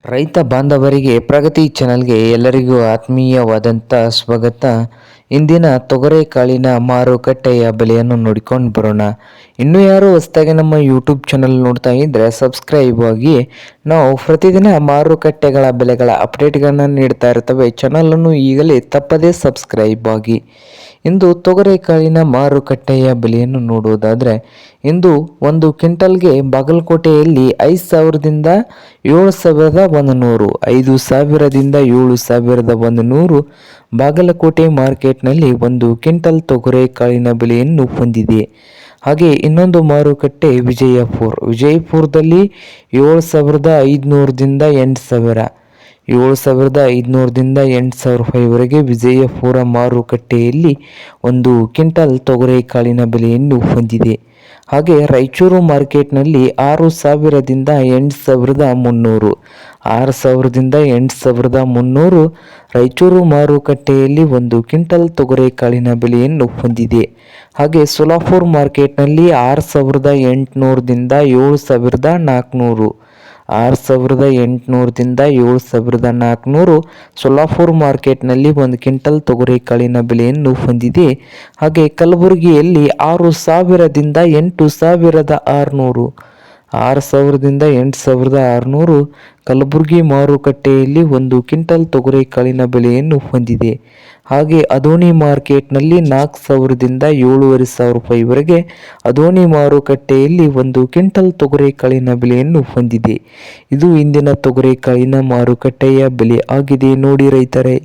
ರೈತ ಬಾಂಧವರಿಗೆ ಪ್ರಗತಿ ಚಾನಲ್ಗೆ ಎಲ್ಲರಿಗೂ ಆತ್ಮೀಯವಾದಂಥ ಸ್ವಾಗತ. ಇಂದಿನ ತೊಗರೆಕಾಳಿನ ಮಾರುಕಟ್ಟೆಯ ಬೆಲೆಯನ್ನು ನೋಡಿಕೊಂಡು ಬರೋಣ. ಇನ್ನೂ ಯಾರು ಹೊಸದಾಗಿ ನಮ್ಮ ಯೂಟ್ಯೂಬ್ ಚಾನಲ್ ನೋಡ್ತಾ ಇದ್ದರೆ ಸಬ್ಸ್ಕ್ರೈಬ್ ಆಗಿ. ನಾವು ಪ್ರತಿದಿನ ಮಾರುಕಟ್ಟೆಗಳ ಬೆಲೆಗಳ ಅಪ್ಡೇಟ್ಗಳನ್ನು ನೀಡ್ತಾ ಇರ್ತವೆ. ಚಾನಲನ್ನು ಈಗಲೇ ತಪ್ಪದೇ ಸಬ್ಸ್ಕ್ರೈಬ್ ಆಗಿ. ಇಂದು ತೊಗರೆಕಾಳಿನ ಮಾರುಕಟ್ಟೆಯ ಬೆಲೆಯನ್ನು ನೋಡುವುದಾದರೆ, ಇಂದು ಒಂದು ಕ್ವಿಂಟಲ್ಗೆ ಬಾಗಲಕೋಟೆಯಲ್ಲಿ 5,000ದಿಂದ 7,100, 5,000ದಿಂದ 7,100 ಬಾಗಲಕೋಟೆ ಮಾರ್ಕೆಟ್ನಲ್ಲಿ ಒಂದು ಕ್ವಿಂಟಲ್ ತೊಗರೆಕಾಳಿನ ಬೆಲೆಯನ್ನು ಹೊಂದಿದೆ. ಹಾಗೆ ಇನ್ನೊಂದು ಮಾರುಕಟ್ಟೆ ವಿಜಯಪುರದಲ್ಲಿ 7,500ದಿಂದ 8,000, 7,500ದಿಂದ 8,000 ರೂಪಾಯಿವರೆಗೆ ವಿಜಯಪುರ ಮಾರುಕಟ್ಟೆಯಲ್ಲಿ ಒಂದು ಕ್ವಿಂಟಲ್ ತೊಗರೆಕಾಳಿನ ಬೆಲೆಯನ್ನು ಹೊಂದಿದೆ. ಹಾಗೆ ರಾಯಚೂರು ಮಾರ್ಕೆಟ್ನಲ್ಲಿ 6,000ದಿಂದ 8,300, 6,000ದಿಂದ 8,300 ರಾಯಚೂರು ಮಾರುಕಟ್ಟೆಯಲ್ಲಿ ಒಂದು ಕ್ವಿಂಟಲ್ ತೊಗರೆಕಾಳಿನ ಬೆಲೆಯನ್ನು ಹೊಂದಿದೆ. ಹಾಗೆ ಸೋಲಾಪುರ ಮಾರ್ಕೆಟ್ನಲ್ಲಿ 6,800ದಿಂದ 7,400, 6,800ದಿಂದ 7,400 ಸೋಲಾಪುರ ಮಾರ್ಕೆಟ್ನಲ್ಲಿ ಒಂದು ಕ್ವಿಂಟಲ್ ತೊಗರೆಕಾಳಿನ ಬೆಲೆಯನ್ನು ಹೊಂದಿದೆ. ಹಾಗೆ ಕಲಬುರಗಿಯಲ್ಲಿ 6,000ದಿಂದ 8,600, 6,000ದಿಂದ 8,600 ಕಲಬುರಗಿ ಮಾರುಕಟ್ಟೆಯಲ್ಲಿ ಒಂದು ಕ್ವಿಂಟಲ್ ತೊಗರೆಕಾಳಿನ ಬೆಲೆಯನ್ನು ಹೊಂದಿದೆ. ಹಾಗೆ ಅದೋನಿ ಮಾರ್ಕೆಟ್ನಲ್ಲಿ 4,000ದಿಂದ 7,500 ರೂಪಾಯಿವರೆಗೆ ಅದೋನಿ ಮಾರುಕಟ್ಟೆಯಲ್ಲಿ ಒಂದು ಕ್ವಿಂಟಲ್ ತೊಗರೆಕಾಳಿನ ಬೆಲೆಯನ್ನು ಹೊಂದಿದೆ. ಇದು ಇಂದಿನ ತೊಗರೆಕಾಳಿನ ಮಾರುಕಟ್ಟೆಯ ಬೆಲೆ ಆಗಿದೆ ನೋಡಿ ರೈತರೇ.